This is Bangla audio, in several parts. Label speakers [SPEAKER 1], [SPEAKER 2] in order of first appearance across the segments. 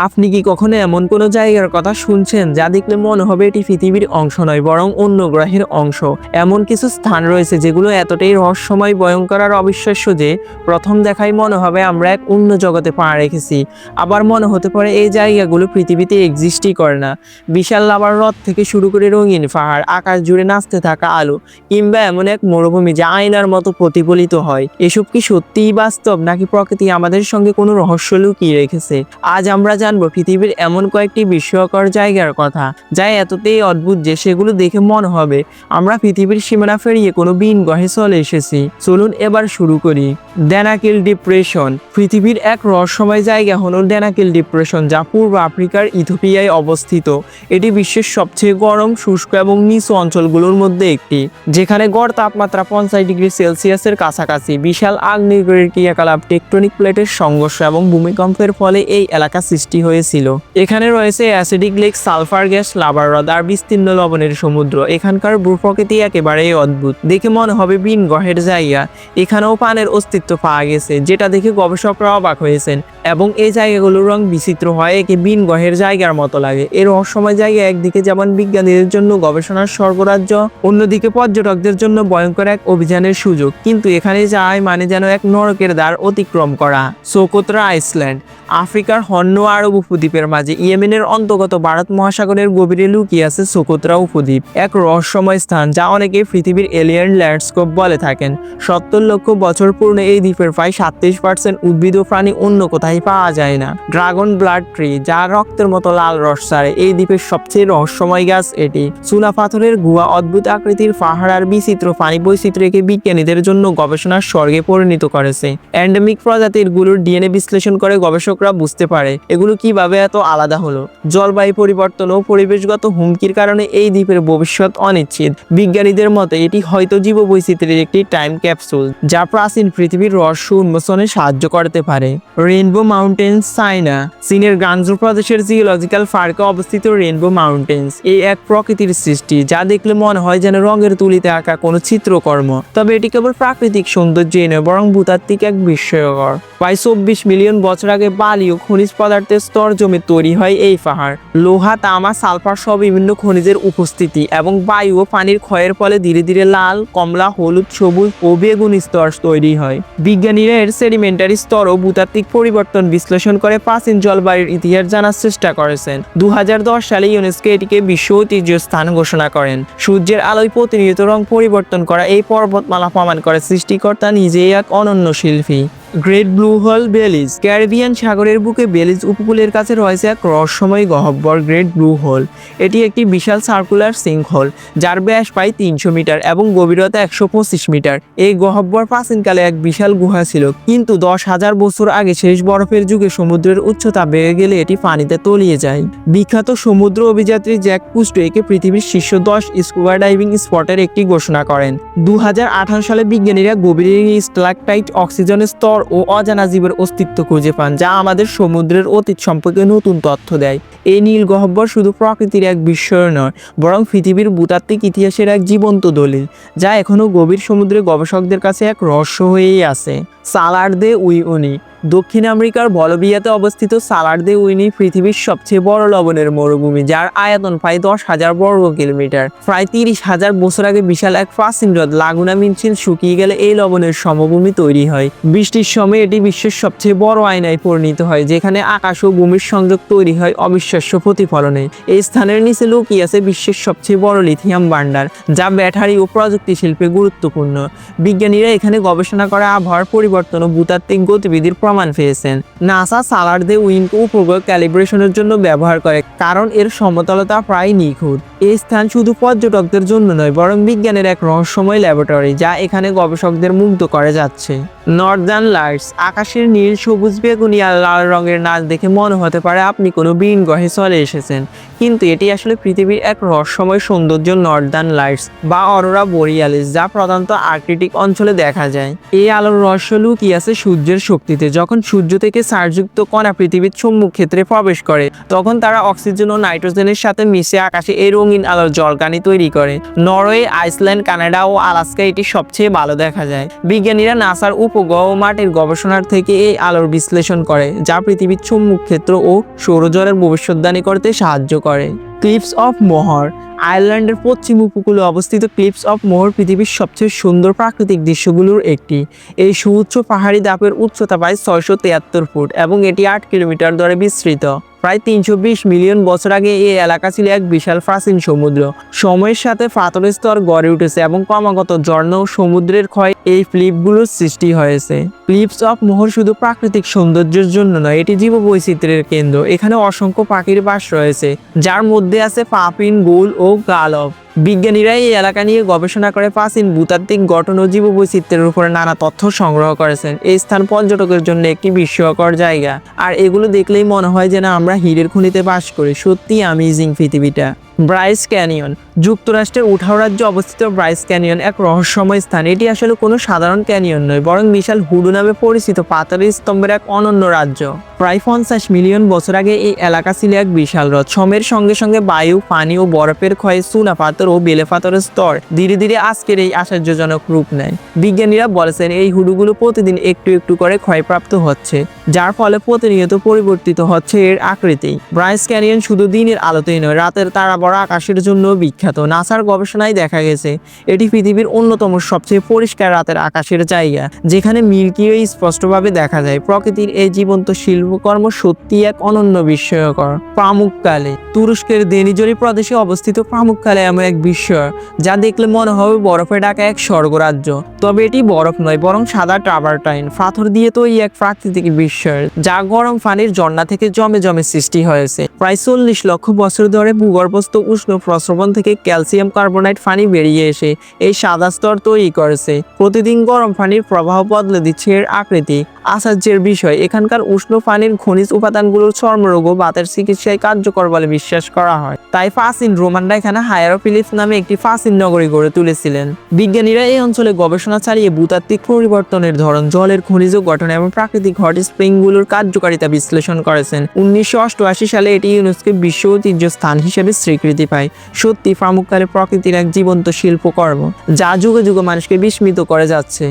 [SPEAKER 1] আপনি কি কখনো এমন কোনো জায়গার কথা শুনছেন যা দেখলে মনে হবে এটি পৃথিবীর অংশ নয় বরং অন্য গ্রহের অংশ? এমন কিছু স্থান রয়েছে যেগুলো এতটাই রহস্যময়, ভয়ঙ্কর আর অবিশ্বাস্য যে প্রথম দেখায় মনে হবে আমরা এক অন্য জগতে পা রেখেছি। আবার মনে হতে পারে এই জায়গাগুলো পৃথিবীতে এক্সিস্টই করে না। বিশাল লাভার হ্রদ থেকে শুরু করে রঙিন পাহাড়, আকাশ জুড়ে নাচতে থাকা আলো, কিংবা এমন এক মরুভূমি যা আয়নার মতো প্রতিফলিত হয়। এসব কি সত্যিই বাস্তব, নাকি প্রকৃতি আমাদের সঙ্গে কোনো রহস্য লুকিয়ে রেখেছে? আজ আমরা জানবো পৃথিবীর এমন কয়েকটি বিস্ময়কর জায়গার কথা যা এতটাই অদ্ভুত যে সেগুলো দেখে মনে হবে আমরা পৃথিবীর সীমানা পেরিয়ে কোনো ভিন গ্রহে চলে এসেছি। চলুন এবার শুরু করি। ড্যানাকিল ডিপ্রেশন। পৃথিবীর এক রহস্যময় জায়গা হলো ড্যানাকিল ডিপ্রেশন, যা পূর্ব আফ্রিকার ইথিওপিয়ায় অবস্থিত। এটি বিশ্বের সবচেয়ে গরম, শুষ্ক এবং নিচু অঞ্চলগুলোর মধ্যে একটি, যেখানে গড় তাপমাত্রা 50 ডিগ্রি সেলসিয়াসের কাছাকাছি। বিশাল আগ্নেয়গিরির ক্রিয়াকলাপ, টেকটনিক প্লেটের সংঘর্ষ এবং ভূমিকম্পের ফলে এই এলাকা সৃষ্টি হয়েছিল। এখানে রয়েছে অ্যাসিডিক লেক, সালফার গ্যাস, লাভার হ্রদ আর বিস্তীর্ণ লবণের সমুদ্র। এখানকার ভূপ্রকৃতি একেবারেই অদ্ভুত, দেখে মনে হবে ভিন গ্রহের জায়গা। এখানেও পানের অস্তিত্ব পাওয়া গেছে, যেটা দেখে গবেষকরা অবাক হয়েছেন। এবং এই জায়গাগুলোর রং বিচিত্র হয়, একে ভিন গ্রহের জায়গার মতো লাগে। এর রহস্যময় জায়গা একদিকে যেমন বিজ্ঞানীদের জন্য গবেষণার স্বর্গরাজ্য, অন্যদিকে পর্যটকদের জন্য ভয়ঙ্কর এক অভিযানের সুযোগ। কিন্তু এখানে যায় মানে যেন এক নরকের দ্বার অতিক্রম করা। Socotra Iceland. আফ্রিকার হর্ন আরব উপদ্বীপের মাঝে ইয়েমেনের অন্তর্গত ভারত মহাসাগরের গভীরে লুকিয়ে আছে সোকোত্রা উপদ্বীপ, এক রহস্যময় স্থান যা অনেকে পৃথিবীর এলিয়েন ল্যান্ডস্কেপ বলে থাকেন। 70 লক্ষ বছর পূর্বে এই দ্বীপের প্রায় 37% উদ্ভিদ ও প্রাণী অন্য কোথায় পাওয়া যায় না। ড্রাগন ব্লাড ট্রি, যা রক্তের মতো লাল রস ছাড়ে, এই দ্বীপের সবচেয়ে রহস্যময় গাছ এটি। চুনা পাথরের গুহা, অদ্ভুত আকৃতির পাহাড় আর বিচিত্র পানি বৈচিত্র্যকে বিজ্ঞানীদের জন্য গবেষণার স্বর্গে পরিণত করেছে। এন্ডেমিক প্রজাতির গুলোর ডিএনএ বিশ্লেষণ করে গবেষকরা বুঝতে পারে এগুলো কিভাবে এত আলাদা হলো। জলবায়ু পরিবর্তন ও পরিবেশগত হুমকির কারণে এই দ্বীপের ভবিষ্যৎ অনিশ্চিত। বিজ্ঞানীদের মতে এটি হয়তো জীববৈচিত্র্যের একটি টাইম ক্যাপসুল, যা প্রাচীন পৃথিবীর রহস্য উন্মোচনে সাহায্য করতে পারে। Rainbow mountains, China. চীনের গানজু প্রদেশের জিওলজিক্যাল পার্কে অবস্থিত রেইনবো মাউন্টেন্স এই এক প্রকৃতির সৃষ্টি, যা দেখলে মনে হয় যেন রঙের তুলিতে আঁকা কোনো চিত্রকর্ম। তবে এটি কেবল প্রাকৃতিক সৌন্দর্যই নয়, বরং ভূতাত্ত্বিক এক বিস্ময়কর। প্রায় 24 মিলিয়ন বছর আগে বালি ও খনিজ পদার্থের স্তর জমে তৈরি হয় এই পাহাড়। লোহা, তামা, সালফার সহ বিভিন্ন খনিজের উপস্থিতি এবং বায়ু ও পানির ক্ষয়ের ফলে ধীরে ধীরে লাল, কমলা, হলুদ, সবুজ ও বেগুনি স্তর তৈরি হয়। বিজ্ঞানীরা এর সেডিমেন্টারি স্তর ও ভূতাত্ত্বিক পরিবর্তন বিশ্লেষণ করে প্রাচীন জলবায়ুর ইতিহাস জানার চেষ্টা করেছেন। 2010 সালে ইউনেস্কো এটিকে বিশ্ব ঐতিহ্য স্থান ঘোষণা করেন। সূর্যের আলোয় প্রতিনিয়ত রং পরিবর্তন করা এই পর্বতমালা প্রমাণ করে সৃষ্টিকর্তা নিজেই এক অনন্য শিল্পী। Great blue hole, Belize. Caribbean সাগরের বুকে বেলিজ উপকূলের কাছে রয়েছে এক রহস্যময় গহ্বর, গ্রেট ব্লু হোল। এটি একটি বিশাল সার্কুলার সিঙ্ক হোল, যার ব্যাস প্রায় 300 মিটার এবং গভীরতা 125 মিটার। এই গহ্বর প্রাচীনকালে এক বিশাল গুহা ছিল, কিন্তু 10,000 বছর আগে শেষ বরফের যুগে সমুদ্রের উচ্চতা বেড়ে গেলে এটি পানিতে তলিয়ে যায়। বিখ্যাত সমুদ্র অভিযাত্রী জ্যাক কুস্টো একে পৃথিবীর শীর্ষ 10 স্কুবা ডাইভিং স্পটের একটি ঘোষণা করেন। 2018 সালে বিজ্ঞানীরা গভীরে স্ট্যালাকটাইট, অক্সিজেনের স্তর ও অজানা জীবের অস্তিত্ব খুঁজে পান, যা আমাদের সমুদ্রের অতীত সম্পর্কে নতুন তথ্য দেয়। এই নীল গহ্বর শুধু প্রকৃতির এক বিস্ময় নয়, বরং পৃথিবীর ভূতাত্ত্বিক ইতিহাসের এক জীবন্ত দলিল, যা এখনও গভীর সমুদ্রে গবেষকদের কাছে এক রহস্য হয়েই আছে। সালার দে উইউনি। দক্ষিণ আমেরিকার বলভিয়াতে অবস্থিত সালার দে উইনি পৃথিবীর সবচেয়ে বড় লবণের মরুভূমি, যার আয়তন প্রায় 10,000 বর্গ কিলোমিটার। প্রায় 30,000 বছর আগে বিশাল এক প্রাচীন হ্রদ লাগুনা মিনচিল শুকিয়ে গেলে এই লবণের সমভূমি তৈরি হয়। বৃষ্টির সময় এটি বিশ্বের সবচেয়ে বড় আয়নায় পরিণত হয়, যেখানে আকাশ ও ভূমির সংযোগ তৈরি হয় অবিশ্বাস্য প্রতিফলনে। এই স্থানের নিচে লুকিয়ে আছে বিশ্বের সবচেয়ে বড় লিথিয়াম ভান্ডার, যা ব্যাটারি ও প্রযুক্তি শিল্পে গুরুত্বপূর্ণ। বিজ্ঞানীরা এখানে গবেষণা করে আবহাওয়ার পরিবর্তন ও ভূতাত্ত্বিক গতিবিধির প্রমাণ পেয়েছেন। নাসা সালার দে উইনকে উপগ্রহ ক্যালিব্রেশনের জন্য ব্যবহার করে, কারণ এর সমতলতা প্রায় নিখুঁত। এই স্থান শুধু পর্যটকদের জন্য নয়, বরং বিজ্ঞানের এক রহস্যময় ল্যাবরেটরি, যা এখানে গবেষকদের মুগ্ধ করে যাচ্ছে। Northern lights. আকাশের নীল, সবুজ, বেগুনি আর লাল রঙের নাচ দেখে মনে হতে পারে আপনি কোনো ভিন গ্রহে চলে এসেছেন, কিন্তু এটি আসলে পৃথিবীর এক রহস্যময় সৌন্দর্য, নর্দার্ন লাইটস বা অরোরা বোরিয়ালিস, যা প্রধানত আর্কটিক অঞ্চলে দেখা যায়। এই আলোর রহস্য লুকিয়ে আছে সূর্যের শক্তিতে। যখন সূর্য থেকে চার্জযুক্ত কণা পৃথিবীর চুম্বক ক্ষেত্রে প্রবেশ করে, তখন তারা অক্সিজেন ও নাইট্রোজেনের সাথে মিশে আকাশে এই রঙিন আলোর জলকানি তৈরি করে। নরওয়ে, আইসল্যান্ড, কানাডা ও আলাস্কা এটি সবচেয়ে ভালো দেখা যায়। বিজ্ঞানীরা নাসার উপগ্রহ ও মাটির গবেষণার থেকে এই আলোর বিশ্লেষণ করে, যা পৃথিবীর চুম্বক ক্ষেত্র ও সৌরজগতের ভবিষ্যদ্বাণী করতে সাহায্য করে। ক্লিফস অফ মোহর। আয়ারল্যান্ডের পশ্চিম উপকূলে অবস্থিত ক্লিফস অফ মোহর পৃথিবীর সবচেয়ে সুন্দর প্রাকৃতিক দৃশ্যগুলোর একটি। এই সুউচ্চ পাহাড়ি ধাপের উচ্চতা প্রায় 673 ফুট এবং এটি 8 কিলোমিটার ধরে বিস্তৃত। প্রায় 320 মিলিয়ন বছর আগে এই এলাকা ছিল এক বিশাল প্রাচীন সমুদ্র। সময়ের সাথে পাথরের স্তর গড়ে উঠেছে এবং ক্রমাগত ঝর্ণা ও সমুদ্রের ক্ষয় এই ক্লিফগুলোর সৃষ্টি হয়েছে। ক্লিফস অফ মোহর শুধু প্রাকৃতিক সৌন্দর্যের জন্য নয়, এটি জীববৈচিত্র্যের কেন্দ্র। এখানে অসংখ্য পাখির বাস রয়েছে, যার মধ্যে আছে পাপিন, গুল ও গালব। বিজ্ঞানীরা এই এলাকা নিয়ে গবেষণা করে প্রাচীন ভূতাত্ত্বিক গঠন ও জীববৈচিত্র্যের উপরে নানা তথ্য সংগ্রহ করেছেন। এই স্থান পর্যটকের জন্য একটি বিস্ময়কর জায়গা, আর এগুলো দেখলেই মনে হয় যেন আমরা হীরের খনিতে বাস করি। সত্যি অ্যামেজিং পৃথিবীটা। Bryce canyon. যুক্তরাষ্ট্রের উঠাও রাজ্যে অবস্থিত ব্রাইস ক্যানিয়ন এক রহস্যময় স্থান। এটি আসলে কোনো সাধারণ ক্যানিয়ন নয়, বরং বিশাল হুডু নামে পরিচিত পাথরের স্তম্ভের এক অনন্য রাজ্য। প্রায় 50 মিলিয়ন বছর আগে এই এলাকা ছিল এক বিশাল হ্রদ। সময়ের সঙ্গে সঙ্গে বায়ু, পানি ও বরফের ক্ষয়ে চুনা পাথর ও বেলে পাথরের স্তর ধীরে ধীরে আজকের এই আশ্চর্যজনক রূপ নেয়। বিজ্ঞানীরা বলেছেন এই হুডুগুলো প্রতিদিন একটু একটু করে ক্ষয়প্রাপ্ত হচ্ছে, যার ফলে প্রতিনিয়ত পরিবর্তিত হচ্ছে এর আকৃতি। ব্রাইস ক্যানিয়ন শুধু দিনের আলোতেই নয়, রাতের তারা ভরা আকাশের জন্য বিখ্যাত। নাসার গবেষণায় দেখা গেছে এটি পৃথিবীর অন্যতম সবচেয়ে পরিষ্কার রাতের আকাশের জায়গা, যেখানে মিল্কি ওয়ে স্পষ্টভাবে দেখা যায়। প্রকৃতির এই জীবন্ত শিল্পকর্ম সত্যি এক অনন্য বিস্ময়কর। পামুককালে। তুরস্কের দেনিজরি প্রদেশে অবস্থিত পামুককালে এমন এক বিস্ময় যা দেখলে মনে হবে বরফে ঢাকা এক স্বর্গরাজ্য। তবে এটি বরফ নয়, বরং সাদা ট্রাভারটাইন পাথর দিয়ে তৈরি এক প্রাকৃতিক বিস্ময়, যা গরম পানির ঝর্ণা থেকে জমে জমে সৃষ্টি হয়েছে। প্রায় 40 লক্ষ বছর ধরে ভূগর্ভস্থ উষ্ণ প্রস্রবণ থেকে ক্যালসিয়াম কার্বনেট পানি বেরিয়ে এসে এই সাদা স্তর তৈরি করেছে। প্রতিদিন গরম পানির প্রবাহ বদলে দিচ্ছে এর আকৃতি। আশ্চর্যের বিষয়, এখানকার উষ্ণ পানির খনিজ উপাদানগুলো চর্মরোগ ও বাতের চিকিৎসায় কার্যকর বলে বিশ্বাস করা হয়। তাই প্রাচীন রোমানরা এখানে হায়ারোপলিস নামে একটি প্রাচীন নগরী গড়ে তুলেছিলেন। বিজ্ঞানীরা এই অঞ্চলে গবেষণা চালিয়ে ভূতাত্ত্বিক পরিবর্তনের ধরন, জলের খনিজ গঠন এবং প্রাকৃতিক হট স্প্রিংগুলোর কার্যকারিতা বিশ্লেষণ করেছেন। 1988 সালে এটি ইউনেস্কো বিশ্ব ঐতিহ্য স্থান হিসেবে স্বীকৃতি পায়। সত্যি পামুককালে প্রকৃতির এক জীবন্ত শিল্পকর্ম, যা যুগে যুগে মানুষকে বিস্মিত করে যাচ্ছে।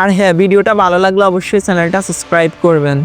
[SPEAKER 1] আর হ্যাঁ, ভিডিওটা ভালো লাগলে অবশ্যই চ্যানেলটা সাবস্ক্রাইব করবেন।